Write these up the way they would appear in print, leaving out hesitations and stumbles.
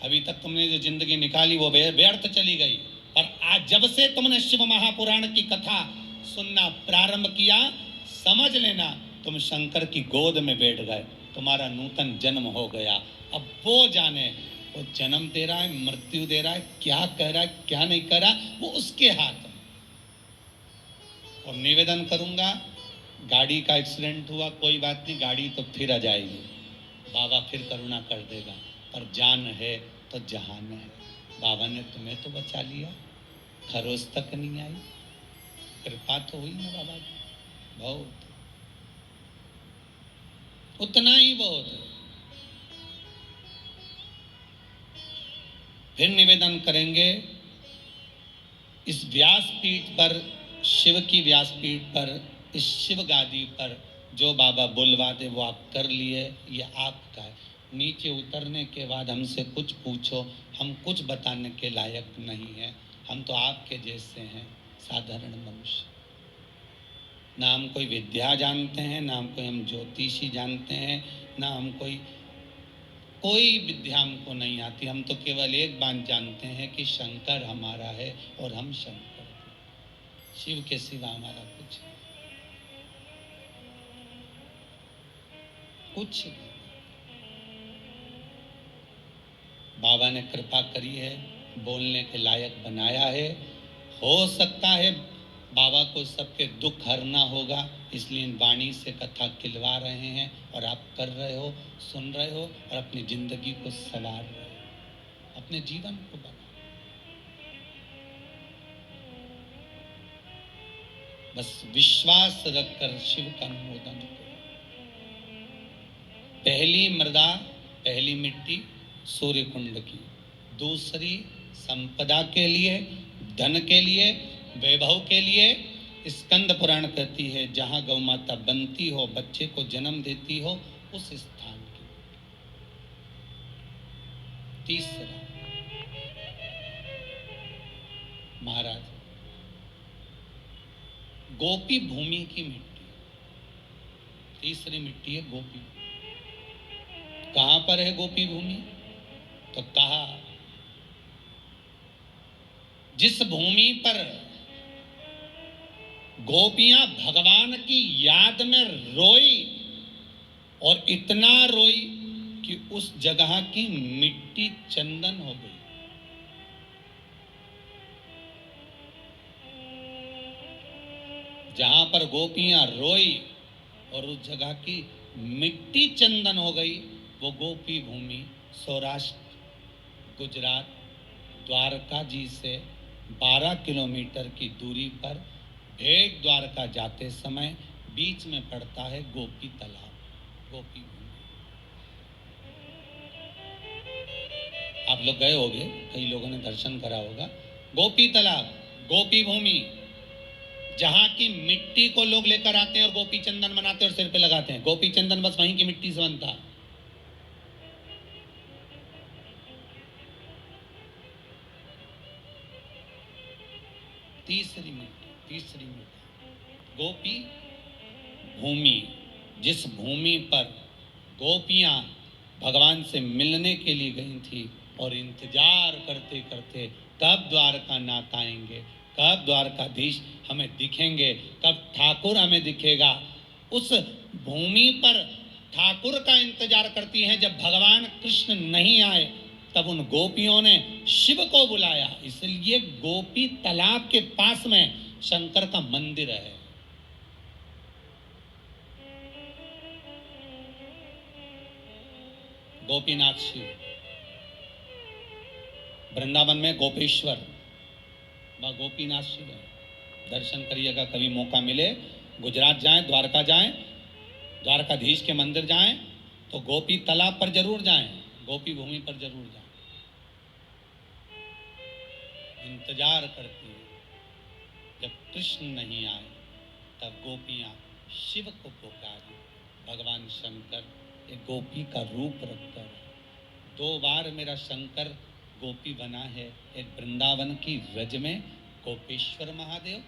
अभी तक तुमने जो जिंदगी निकाली वो व्यर्थ चली गई, पर आज जब से तुमने शिव महापुराण की कथा सुनना प्रारंभ किया, समझ लेना तुम शंकर की गोद में बैठ गए, तुम्हारा नूतन जन्म हो गया। अब वो जाने, वो जन्म दे रहा है, मृत्यु दे रहा है, क्या कह रहा है क्या नहीं कह रहा, वो उसके हाथ में। और निवेदन करूंगा, गाड़ी का एक्सीडेंट हुआ, कोई बात नहीं, गाड़ी तो फिर आ जाएगी, बाबा फिर करुणा कर देगा, पर जान है तो जहान है। बाबा ने तुम्हें तो बचा लिया, खरोज तक नहीं आई, कृपा तो हुई ना बाबा की, बहुत, उतना ही बहुत है। फिर निवेदन करेंगे, इस व्यासपीठ पर, शिव की व्यासपीठ पर, इस शिव गादी पर जो बाबा बुलवा दे वो आप कर लिए, ये आपका है। नीचे उतरने के बाद हमसे कुछ पूछो, हम कुछ बताने के लायक नहीं है, हम तो आपके जैसे हैं, साधारण मनुष्य। ना हम कोई विद्या जानते हैं, ना हम कोई हम ज्योतिषी जानते हैं, ना हम कोई विद्या हमको नहीं आती। हम तो केवल एक बात जानते हैं कि शंकर हमारा है और हम शंकर हैं, शिव के सिवा हमारा कुछ नहीं। बाबा ने कृपा करी है, बोलने के लायक बनाया है। हो सकता है बाबा को सबके दुख हरना होगा, इसलिए वाणी से कथा खिलवा रहे हैं, और आप कर रहे हो, सुन रहे हो, और अपनी जिंदगी को संवार रहे हो, अपने जीवन को बना। बस विश्वास रखकर शिव का अनुमोदन करो। पहली मृदा, पहली मिट्टी सूर्य कुंड की, दूसरी संपदा के लिए, धन के लिए, वैभव के लिए। स्कंद पुराण कहती है जहां गौ माता बनती हो, बच्चे को जन्म देती हो, उस स्थान की। तीसरा महाराज, गोपी भूमि की मिट्टी, तीसरी मिट्टी है गोपी। कहां पर है गोपी भूमि? तो कहा जिस भूमि पर गोपियां भगवान की याद में रोई, और इतना रोई कि उस जगह की मिट्टी चंदन हो गई। जहां पर गोपियां रोई और उस जगह की मिट्टी चंदन हो गई, वो गोपी भूमि सौराष्ट्र, गुजरात, द्वारका जी से 12 किलोमीटर की दूरी पर भेट द्वारका जाते समय बीच में पड़ता है गोपी तालाब, गोपी भूमि। आप लोग गए होंगे, कई लोगों ने दर्शन करा होगा। गोपी तालाब, गोपी भूमि, जहां की मिट्टी को लोग लेकर आते हैं और गोपी चंदन बनाते हैं और सिर पे लगाते हैं। गोपी चंदन बस वहीं की मिट्टी से बनता है। तीसरी मिट्टी गोपी भूमि, जिस भूमि पर गोपियां भगवान से मिलने के लिए गई थी और इंतजार करते करते कब द्वारकानाथ आएंगे, कब द्वारकाधीश हमें दिखेंगे, कब ठाकुर हमें दिखेगा। उस भूमि पर ठाकुर का इंतजार करती हैं। जब भगवान कृष्ण नहीं आए तब उन गोपियों ने शिव को बुलाया, इसलिए गोपी तालाब के पास में शंकर का मंदिर है। गोपीनाथ शिव, वृंदावन में गोपेश्वर व गोपीनाथ शिव है। दर्शन करिएगा, कभी मौका मिले, गुजरात जाएं, द्वारका जाएं, द्वारकाधीश के मंदिर जाएं, तो गोपी तालाब पर जरूर जाएं, गोपी भूमि पर जरूर जाएं। इंतजार करती है, जब कृष्ण नहीं आए तब गोपियां शिव को पुकारी। भगवान शंकर एक गोपी का रूप रखकर, 2 बार मेरा शंकर गोपी बना है। एक वृंदावन की व्रज में गोपेश्वर महादेव,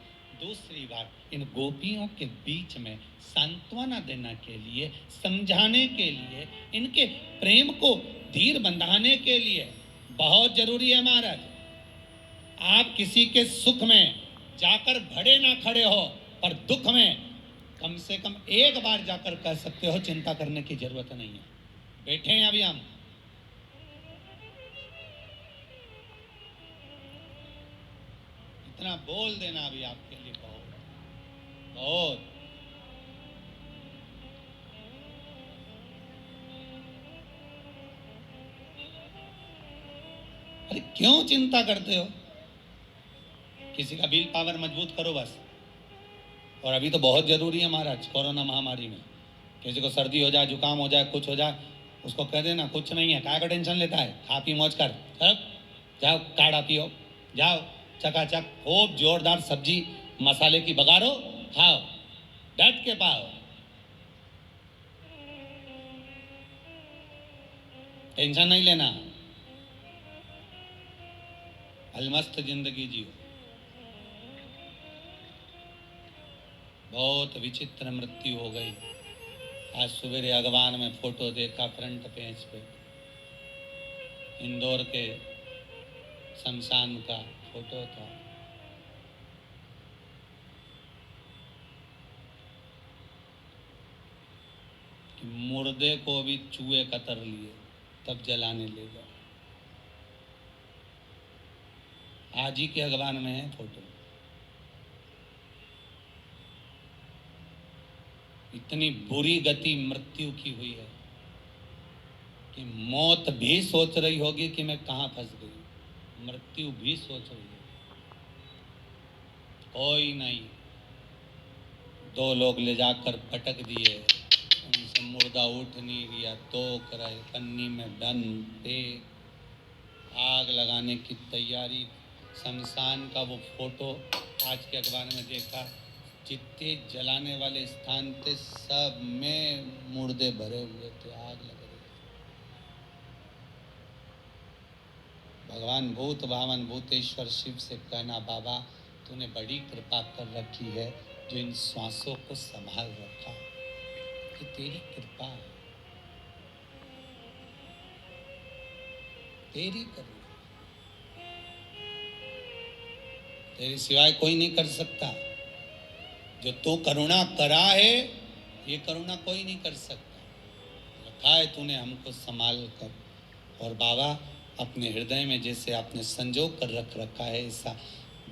दूसरी बार इन गोपियों के बीच में सांत्वना देने के लिए, समझाने के लिए, इनके प्रेम को धीर बंधाने के लिए बहुत जरूरी है महाराज। आप किसी के सुख में जाकर भड़े ना खड़े हो, पर दुख में कम से कम एक बार जाकर कह सकते हो चिंता करने की जरूरत नहीं है, बैठे हैं अभी हम। इतना बोल देना अभी आपके लिए बहुत बहुत। अरे क्यों चिंता करते हो? किसी का विल पावर मजबूत करो बस। और अभी तो बहुत जरूरी है महाराज, कोरोना महामारी में किसी को सर्दी हो जाए, जुकाम हो जाए, कुछ हो जाए, उसको कह देना कुछ नहीं है, काय का टेंशन लेता है, खा पी मौज कर, जाओ काढ़ा पियो, जाओ चकाचक खूब जोरदार सब्जी मसाले की बघारो, खाओ, डट के पाओ, टेंशन नहीं लेना, अलमस्त जिंदगी जियो। बहुत विचित्र मृत्यु हो गई। आज सवेरे अखबार में फोटो देखा, फ्रंट पेज पे इंदौर के शमशान का फोटो था। कि मुर्दे को भी चूहे कतर लिए तब जलाने ले गए। आज ही के अखबार में है फोटो। इतनी बुरी गति मृत्यु की हुई है कि मौत भी सोच रही होगी कि मैं कहां फंस गई, मृत्यु भी सोच रही है। कोई नहीं, 2 लोग ले जाकर पटक दिए, उनसे मुर्दा उठ नहीं गया, तो कराए पन्नी में बंद पे, आग लगाने की तैयारी। शमशान का वो फोटो आज के अखबार में देखा, जितने जलाने वाले स्थान थे सब में मुर्दे भरे हुए थे, आग लग रही थी। भगवान भूत भावन भूतेश्वर शिव से कहना, बाबा तूने बड़ी कृपा कर रखी है जो इन श्वासों को संभाल रखा, कि तेरी कृपा है, तेरी करुणा, तेरे सिवाय कोई नहीं कर सकता। जो तू करुणा करा है, ये करुणा कोई नहीं कर सकता। रखा है तूने हमको संभाल कर। और बाबा अपने हृदय में जैसे आपने संजो कर रख रखा है, ऐसा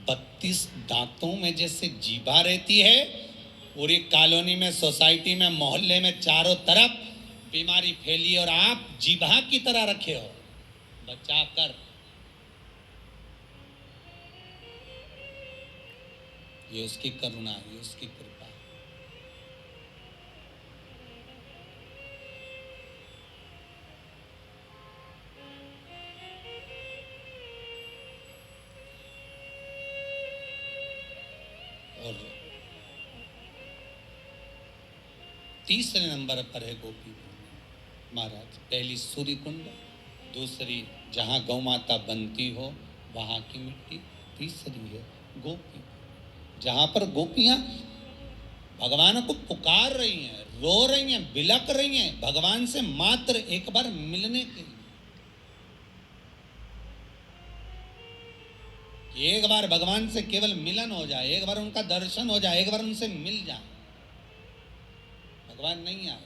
32 दांतों में जैसे जीभा रहती है, पूरी कॉलोनी में, सोसाइटी में, मोहल्ले में चारों तरफ बीमारी फैली और आप जीभा की तरह रखे हो बचा कर। ये उसकी करुणा, ये उसकी कृपा। और तीसरे नंबर पर है गोपी महाराज। पहली सूर्य कुंड, दूसरी जहाँ गौ माता बनती हो वहाँ की मिट्टी, तीसरी है गोपी, जहाँ पर गोपियाँ भगवान को पुकार रही हैं, रो रही हैं, बिलक रही हैं भगवान से मात्र एक बार मिलने के लिए। एक बार भगवान से केवल मिलन हो जाए, एक बार उनका दर्शन हो जाए, एक बार उनसे मिल जाए। भगवान नहीं आए,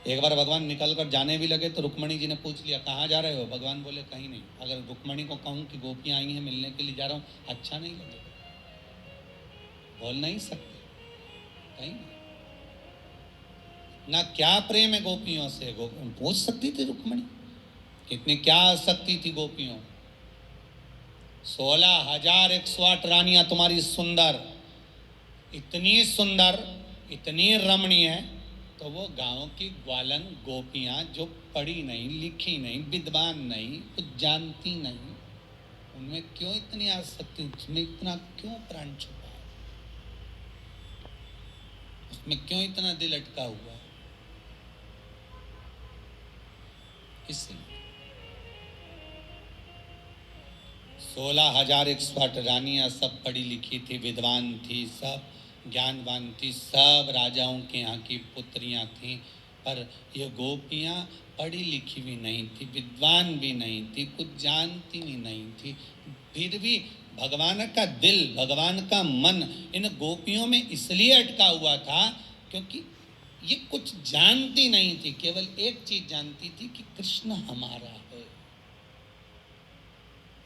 एक बार भगवान निकल कर जाने भी लगे तो रुक्मणी जी ने पूछ लिया कहाँ जा रहे हो? भगवान बोले कहीं नहीं। अगर रुक्मणी को कहूँ कि गोपियाँ आई हैं मिलने के लिए जा रहा हूँ, अच्छा नहीं लगेगा, बोल नहीं सकते, कहीं नहीं। ना क्या प्रेम है गोपियों से, पूछ सकती थी रुक्मणी, कितनी क्या आसक्ति थी गोपियों। 16,108 रानियां तुम्हारी सुंदर, इतनी सुंदर, इतनी रमणीय, तो वो गांव की ग्वालन गोपियां जो पढ़ी नहीं, लिखी नहीं, विद्वान नहीं, कुछ जानती नहीं, उनमें क्यों इतनी आसक्ति, उसमें इतना क्यों प्राण छुपा है, उसमें क्यों इतना दिल अटका हुआ है? इसलिए 16,108 रानियां सब पढ़ी लिखी थी, विद्वान थी, सब ज्ञानवान थी, सब राजाओं के यहाँ की पुत्रियाँ थीं, पर ये गोपियाँ पढ़ी लिखी भी नहीं थी, विद्वान भी नहीं थी, कुछ जानती भी नहीं थी, फिर भी भगवान का दिल, भगवान का मन इन गोपियों में इसलिए अटका हुआ था क्योंकि ये कुछ जानती नहीं थी, केवल एक चीज जानती थी कि कृष्ण हमारा है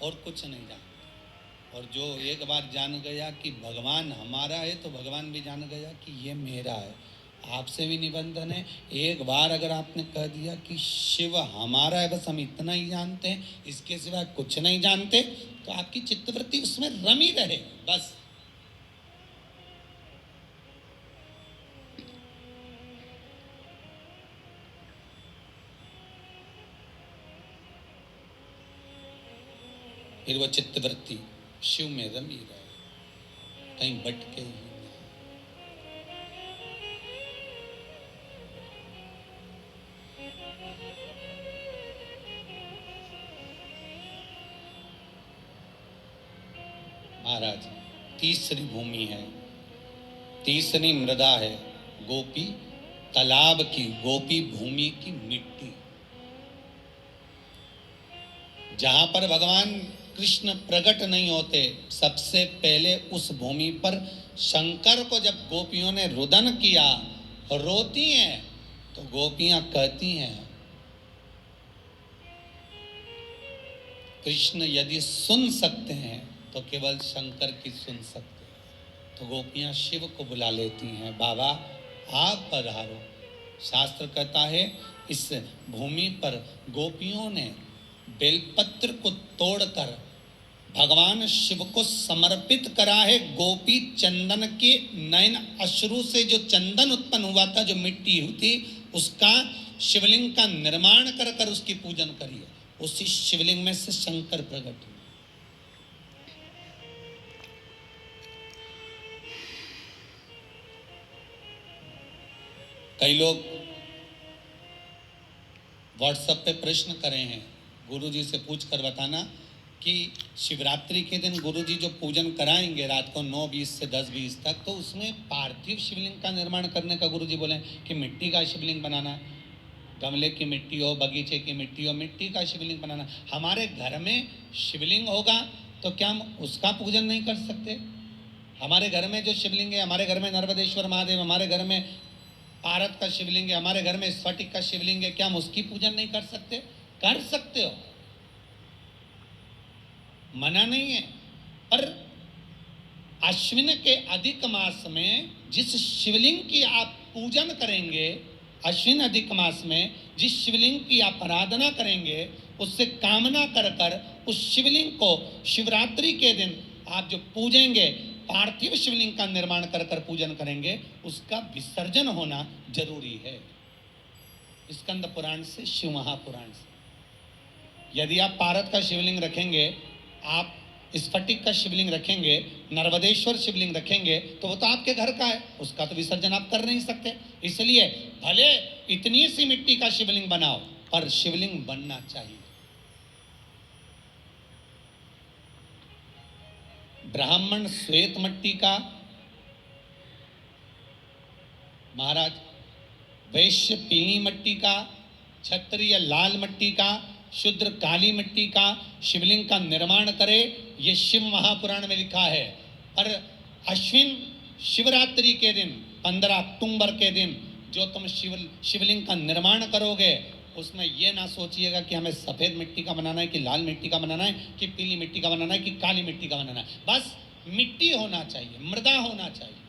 और कुछ नहीं जानती। और जो एक बार जान गया कि भगवान हमारा है तो भगवान भी जान गया कि ये मेरा है। आपसे भी निबंधन है, एक बार अगर आपने कह दिया कि शिव हमारा है, बस हम इतना ही जानते हैं, इसके सिवा कुछ नहीं जानते, तो आपकी चित्तवृत्ति उसमें रमी रहे बस। फिर वो चित्तवृत्ति शिव में रमी रहे, कहीं भटके ही नहीं। महाराज, तीसरी भूमि है, तीसरी मृदा है, गोपी तालाब की, गोपी भूमि की मिट्टी, जहां पर भगवान कृष्ण प्रकट नहीं होते। सबसे पहले उस भूमि पर शंकर को जब गोपियों ने रुदन किया, रोती हैं, तो गोपियां कहती हैं कृष्ण यदि सुन सकते हैं तो केवल शंकर की सुन सकते हैं। तो गोपियां शिव को बुला लेती हैं, बाबा आप पधारो। शास्त्र कहता है इस भूमि पर गोपियों ने बेलपत्र को तोड़कर भगवान शिव को समर्पित करा है। गोपी चंदन के नयन अश्रु से जो चंदन उत्पन्न हुआ था, जो मिट्टी हुई थी, उसका शिवलिंग का निर्माण कर कर उसकी पूजन करिए। उसी शिवलिंग में से शंकर प्रकट हुए। कई लोग व्हाट्सएप पे प्रश्न करे हैं, गुरुजी से पूछ कर बताना कि शिवरात्रि के दिन गुरुजी जो पूजन कराएंगे रात को 9:20 से 10:20 तक, तो उसमें पार्थिव शिवलिंग का निर्माण करने का गुरुजी बोले कि मिट्टी का शिवलिंग बनाना है, गमले की मिट्टी हो, बगीचे की मिट्टी हो, मिट्टी का शिवलिंग बनाना। हमारे घर में शिवलिंग होगा तो क्या हम उसका पूजन नहीं कर सकते? हमारे घर में जो शिवलिंग है, हमारे घर में नर्मदेश्वर महादेव, हमारे घर में पारत का शिवलिंग है, हमारे घर में स्फटिक का शिवलिंग है, क्या हम उसकी पूजन नहीं कर सकते? कर सकते हो, मना नहीं है। पर अश्विन के अधिक मास में जिस शिवलिंग की आप पूजन करेंगे, अश्विन अधिक मास में जिस शिवलिंग की आप आराधना करेंगे, उससे कामना कर कर उस शिवलिंग को शिवरात्रि के दिन आप जो पूजेंगे, पार्थिव शिवलिंग का निर्माण कर कर पूजन करेंगे, उसका विसर्जन होना जरूरी है। स्कंद पुराण से, शिव महापुराण से। यदि आप पारत का शिवलिंग रखेंगे, आप स्फटिक का शिवलिंग रखेंगे, नर्मदेश्वर शिवलिंग रखेंगे, तो वो तो आपके घर का है, उसका तो विसर्जन आप कर नहीं सकते। इसलिए भले इतनी सी मिट्टी का शिवलिंग बनाओ, पर शिवलिंग बनना चाहिए। ब्राह्मण श्वेत मिट्टी का, महाराज वैश्य पीली मिट्टी का, क्षत्रिय लाल मिट्टी का, शूद्र काली मिट्टी का शिवलिंग का निर्माण करे, ये शिव महापुराण में लिखा है। और अश्विन शिवरात्रि के दिन 15 अक्टूबर के दिन जो तुम शिवलिंग का निर्माण करोगे, उसमें यह ना सोचिएगा कि हमें सफेद मिट्टी का बनाना है, कि लाल मिट्टी का बनाना है, कि पीली मिट्टी का बनाना है, कि काली मिट्टी का बनाना है। बस मिट्टी होना चाहिए, मृदा होना चाहिए।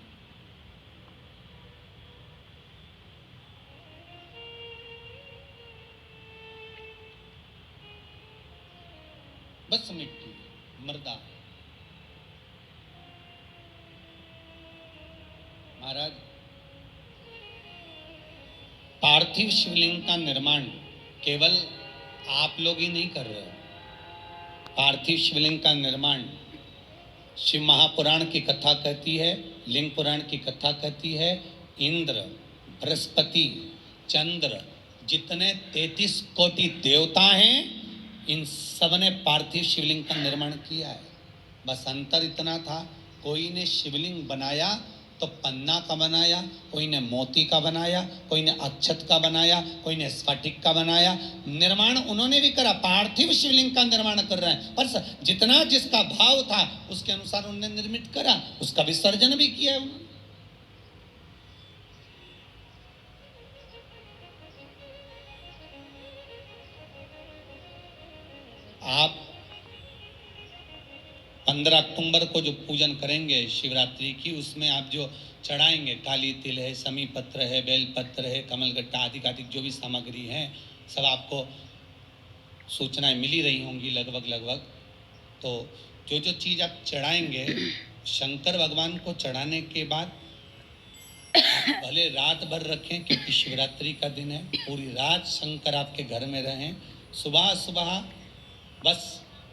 बस मिट्टी, मृदा। महाराज, पार्थिव शिवलिंग का निर्माण केवल आप लोग ही नहीं कर रहे हो। पार्थिव शिवलिंग का निर्माण शिव महापुराण की कथा कहती है, लिंग पुराण की कथा कहती है, इंद्र, बृहस्पति, चंद्र, जितने 33 कोटि देवता हैं, इन सब ने पार्थिव शिवलिंग का निर्माण किया है। बस अंतर इतना था, कोई ने शिवलिंग बनाया तो पन्ना का बनाया, कोई ने मोती का बनाया, कोई ने अक्षत का बनाया, कोई ने स्फटिक का बनाया। निर्माण उन्होंने भी करा, पार्थिव शिवलिंग का निर्माण कर रहे हैं, पर जितना जिसका भाव था उसके अनुसार उन्होंने निर्मित करा, उसका विसर्जन भी किया उन्होंने। आप 15 अक्टूबर को जो पूजन करेंगे शिवरात्रि की, उसमें आप जो चढ़ाएंगे, काली तिल है, समी पत्र है, बेलपत्र है, कमलगट्टा आदि आदि जो भी सामग्री है, सब आपको सूचनाएं मिली रही होंगी लगभग। तो जो जो चीज़ आप चढ़ाएंगे शंकर भगवान को चढ़ाने के बाद भले रात भर रखें, क्योंकि शिवरात्रि का दिन है, पूरी रात शंकर आपके घर में रहें।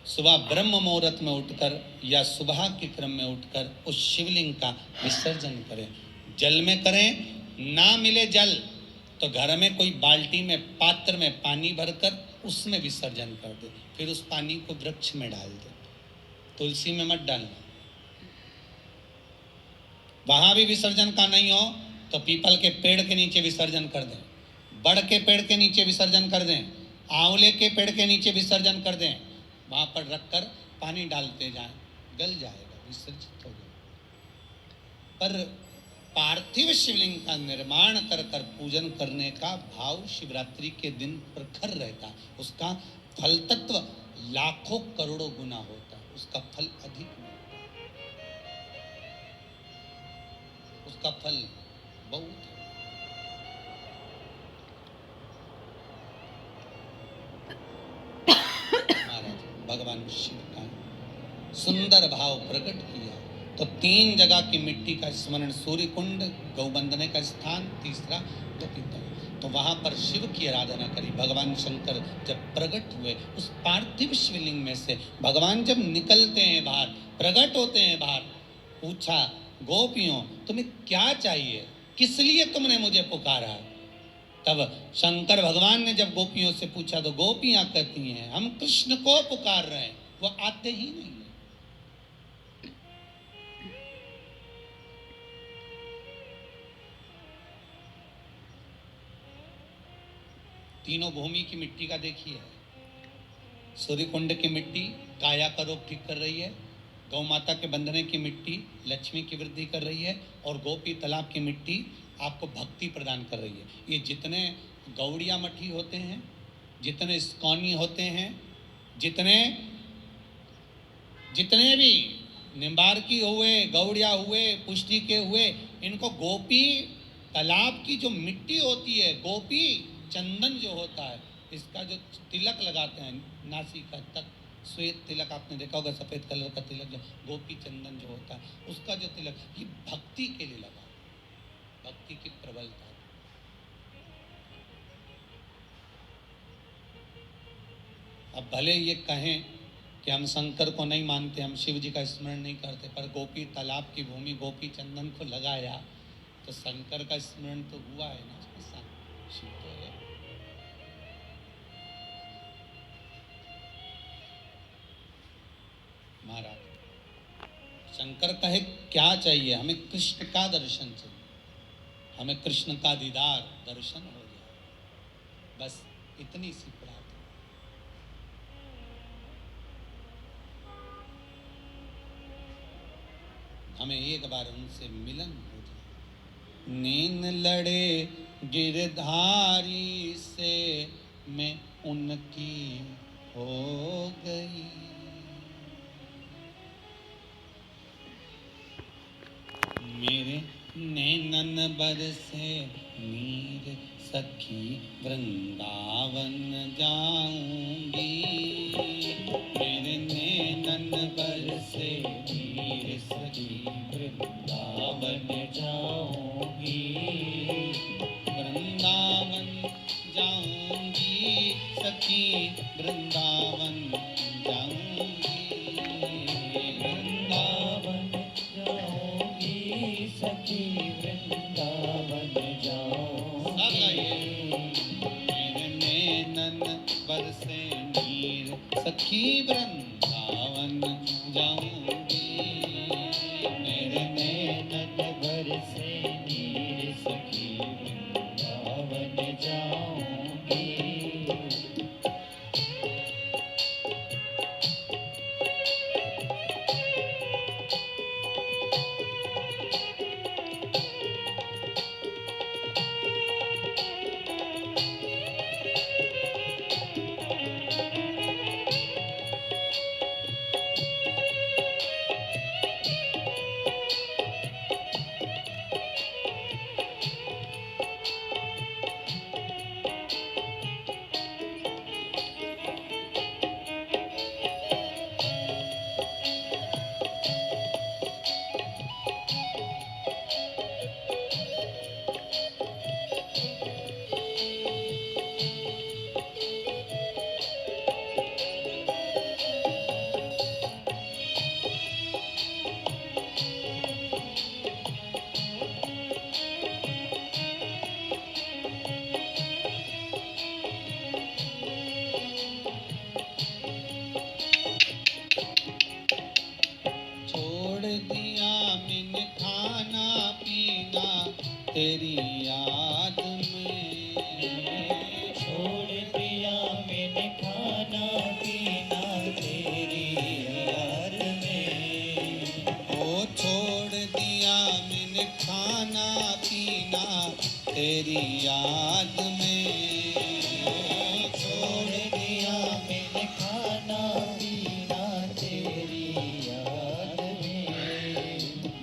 सुबह ब्रह्म मुहूर्त में उठकर या सुबह के क्रम में उठकर उस शिवलिंग का विसर्जन करें। जल में करें, ना मिले जल तो घर में कोई बाल्टी में, पात्र में पानी भरकर उसमें विसर्जन कर दे, फिर उस पानी को वृक्ष में डाल दे, तुलसी में मत डालना। वहां भी विसर्जन का नहीं हो तो पीपल के पेड़ के नीचे विसर्जन कर दें, बड़ के पेड़ के नीचे विसर्जन कर दें, आंवले के पेड़ के नीचे विसर्जन कर दें, वहां पर रखकर पानी डालते जाएं, गल जाएगा, विसर्जित हो जाएगा। पर पार्थिव शिवलिंग का निर्माण कर कर पूजन करने का भाव शिवरात्रि के दिन प्रखर रहता है, उसका फल तत्व लाखों करोड़ों गुना होता है, उसका फल अधिक होता है, उसका फल बहुत है। भगवान शिव का सुंदर भाव प्रकट किया तो 3 जगह की मिट्टी का स्मरण, सूर्य कुंड, गौबंदने का स्थान, तीसरा तो पीतल। तो वहां पर शिव की आराधना करी। भगवान शंकर जब प्रकट हुए उस पार्थिव शिवलिंग में से, भगवान जब निकलते हैं बाहर, प्रकट होते हैं बाहर, पूछा गोपियों तुम्हें क्या चाहिए, किस लिए तुमने मुझे पुकारा। तब शंकर भगवान ने जब गोपियों से पूछा तो गोपियां कहती हैं हम कृष्ण को पुकार रहे हैं, वो आते ही नहीं है। तीनों भूमि की मिट्टी का देखिए, सूर्य कुंड की मिट्टी काया का रोग ठीक कर रही है, गौ माता के बंधने की मिट्टी लक्ष्मी की वृद्धि कर रही है, और गोपी तालाब की मिट्टी आपको भक्ति प्रदान कर रही है। ये जितने गौड़िया मठी होते हैं, जितने इस्कॉनी होते हैं, जितने भी निम्बार्की हुए, गौड़िया हुए, पुष्टि के हुए, इनको गोपी तालाब की जो मिट्टी होती है, गोपी चंदन जो होता है, इसका जो तिलक लगाते हैं नासिका तक, श्वेत तिलक आपने देखा होगा, सफेद कलर का तिलक, जो गोपी चंदन जो होता है उसका जो तिलक, ये भक्ति के लिए लगा, भक्ति की प्रबलता। अब भले ये कहें कि हम शंकर को नहीं मानते, हम शिव जी का स्मरण नहीं करते, पर गोपी तालाब की भूमि गोपी चंदन को लगाया तो शंकर का स्मरण तो हुआ है ना, शिव तो है। महाराज शंकर कहे क्या चाहिए, हमें कृष्ण का दर्शन चाहिए, हमें कृष्ण का दीदार दर्शन हो जाए, बस इतनी सी प्रार्थना। हमें एक बार उनसे मिलन हो जाए। नीन लड़े गिरधारी से मैं उनकी हो गई, मेरे नैनन बरसे नीर सखी वृंदावन जाऊंगी, मेरे नैनन बरसे नीर सखी वृंदावन जाऊंगी, वृंदावन जाऊंगी सखी वृंदावन जाऊंगी, वृंदावन जाऊंगी सखी वृंदावन जाऊंगी, मेरे नैनन बरसे नीर सखी वृंदावन जाऊंगी, मेरे नैनन बरसे तेरी याद में, छोड़ दिया मैंने खाना पीना तेरी याद में। ओ छोड़ दिया मैंने खाना पीना तेरी याद में, छोड़ दिया मैंने खाना पीना तेरी याद में।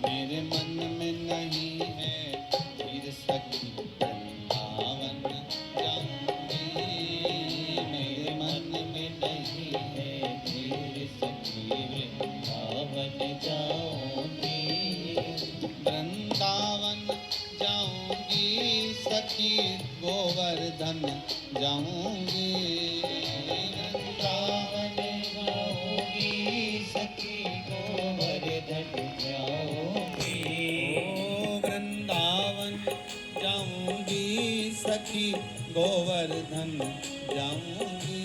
मेरे मन में नहीं है फिर सखी वृंदावन जाऊंगी, मेरे मन में नहीं है फिर सखी वृंदावन जाऊंगी। वृंदावन जाऊंगी सखी गोवर्धन जाऊंगी, वृंदावन जाऊंगी सखी गोवर्धन जाऊंगी। ओ वृंदावन जाऊंगी सखी गोवर्धन जाऊंगी,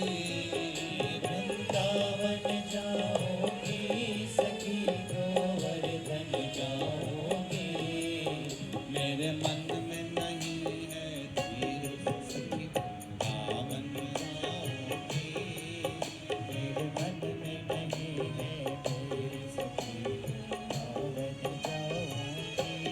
वृंदावन जाऊंगी सखी गोवर्धन जाऊंगी। मेरे मन में नहीं है धीर सखी वृंदावन जाऊंगी, मेरे मन में नहीं है फिर सखी वृंदावन जाऊंगी।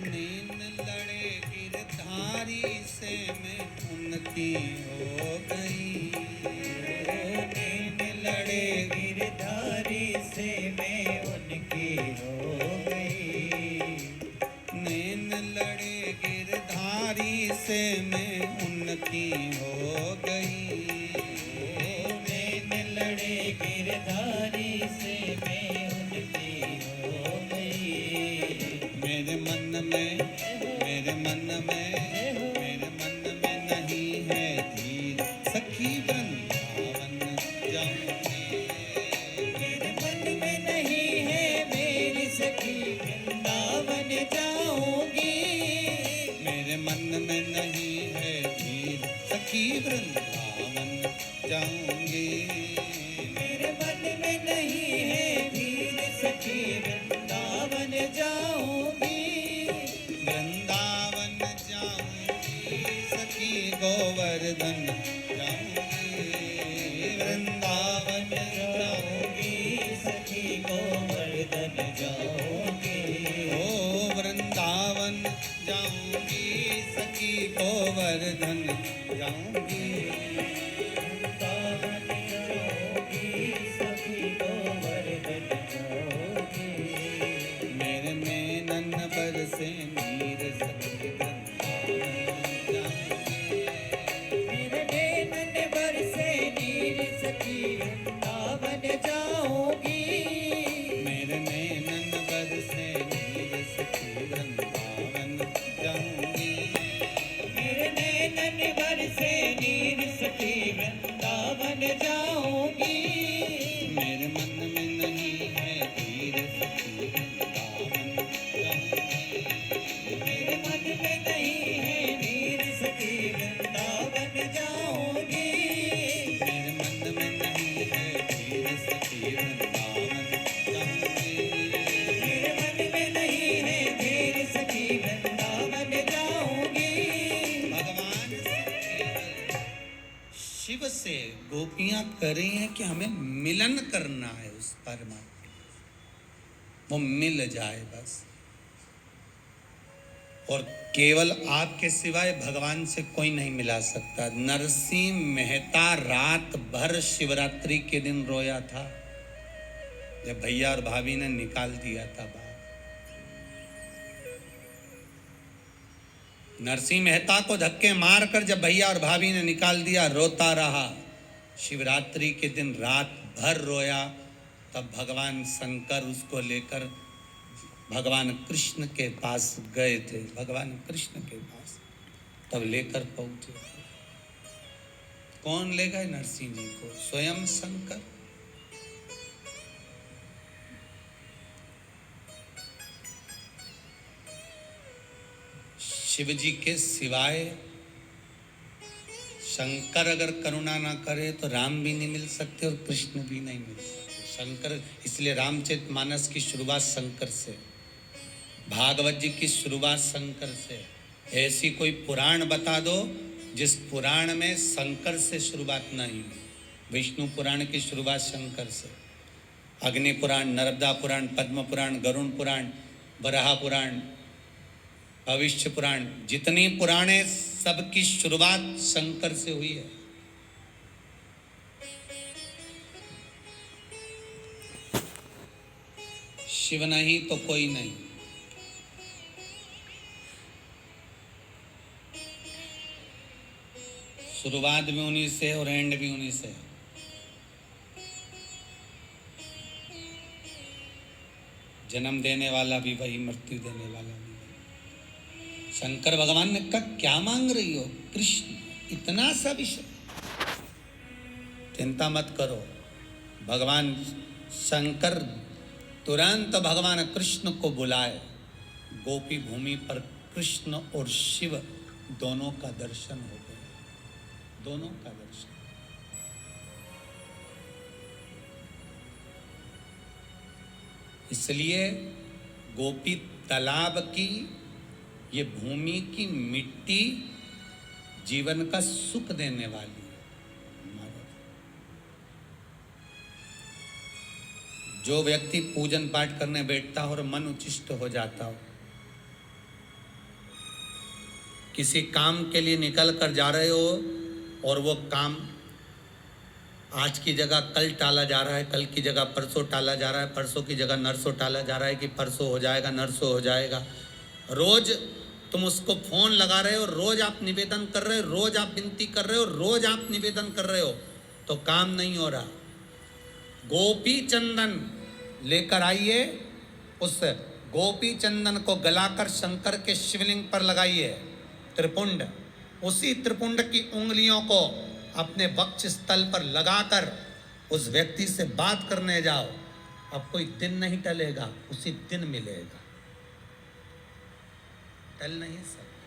नीन लड़े गिरधारी से मैं उनकी हो गई, नीन लड़े गिरधारी से मैं उनकी हो गई। नैन लड़े गिरधारी से मैं उनकी हो गई, नैन लड़े गिरधारी से मैं उनकी हो गई। मेरे मन में मेरे मन में नहीं है धीर सखी वृंदावन जाऊंगी, मेरे मन में नहीं है मेरी सखी वृंदावन जाऊंगी। मेरे मन में नहीं है धीर सखी वृंदावन जाऊंगी, मेरे मन में नहीं है धीर सखी वृंदावन जाऊंगी। वृंदावन जाऊंगी सखी गोवर्धन जाऊंगी, वृंदावन जाऊंगी सखी गोवर्धन जाऊंगी। ओ वृंदावन जाऊंगी सखी गोवर्धन जाऊंगी, वृंदावन जाऊंगी सखी गोवर्धन जाऊंगी। मेरे नैनन बरसे नीर सखी वृंदावन जाऊंगी, मेरे नैनन बरसे नीर सखी वृंदावन जाऊंगी। मेरे नैनन बरसे नीर सखी वृंदावन जाऊंगी, मेरे नैनन बरसे नीर सखी वृंदावन जाऊंगी। मेरे मन में नहीं है धीर सखी वृंदावन जाऊंगी, मेरे मन में नहीं है नीर सखी वृंदावन जाऊंगी। मेरे मन में नहीं है धीर सखी वृंदावन जाऊंगी, मेरे मन में नहीं है धीर सखी वृंदावन जाऊंगी। भगवान शिव से गोपियां कर रही हैं कि हमें मिलन करना है उस परमात्मा, वो मिल जाए बस। और केवल आपके सिवाय भगवान से कोई नहीं मिला सकता। नरसिंह मेहता रात भर शिवरात्रि के दिन रोया था जब भैया और भाभी ने निकाल दिया था बाहर। नरसिंह मेहता को धक्के मारकर जब भैया और भाभी ने निकाल दिया, रोता रहा। शिवरात्रि के दिन रात भर रोया। तब भगवान शंकर उसको लेकर भगवान कृष्ण के पास गए थे। भगवान कृष्ण के पास तब लेकर पहुंचे। कौन ले गए नरसिंह जी को? स्वयं शंकर। शिव जी के सिवाय शंकर अगर करुणा ना करे तो राम भी नहीं मिल सकते और कृष्ण भी नहीं मिल सकते। शंकर, इसलिए रामचरितमानस की शुरुआत शंकर से, भागवत जी की शुरुआत शंकर से। ऐसी कोई पुराण बता दो जिस पुराण में शंकर से शुरुआत नहीं हुई। विष्णु पुराण की शुरुआत शंकर से, अग्नि पुराण, नर्मदा पुराण, पद्म पुराण, गरुण पुराण, वराह पुराण, भविष्य पुराण, जितनी पुराणे सबकी शुरुआत शंकर से हुई है। शिव नहीं तो कोई नहीं। शुरुआत भी उन्हीं से और एंड भी उन्हीं से। जन्म देने वाला भी वही, मृत्यु देने वाला भी वही। शंकर भगवान ने कहा क्या मांग रही हो? कृष्ण, इतना सा विषय, चिंता मत करो। भगवान शंकर तुरंत भगवान कृष्ण को बुलाए। गोपी भूमि पर कृष्ण और शिव दोनों का दर्शन हो गया। दोनों का दर्शन। इसलिए गोपी तालाब की ये भूमि की मिट्टी जीवन का सुख देने वाली है। जो व्यक्ति पूजन पाठ करने बैठता हो और मन उच्चिष्ट हो जाता हो, किसी काम के लिए निकल कर जा रहे हो और वो काम आज की जगह कल टाला जा रहा है, कल की जगह परसों टाला जा रहा है, परसों की जगह नरसों टाला जा रहा है कि परसों हो जाएगा, नरसों हो जाएगा। रोज तुम उसको फोन लगा रहे हो, रोज आप निवेदन कर रहे हो, रोज आप विनती कर रहे हो, रोज आप निवेदन कर रहे हो, तो काम नहीं हो रहा। गोपी चंदन लेकर आइए, उस गोपी चंदन को गलाकर शंकर के शिवलिंग पर लगाइए। त्रिपुंड, उसी त्रिपुंड की उंगलियों को अपने वक्ष स्थल पर लगाकर उस व्यक्ति से बात करने जाओ। अब कोई दिन नहीं टलेगा, उसी दिन मिलेगा। टल नहीं सकता।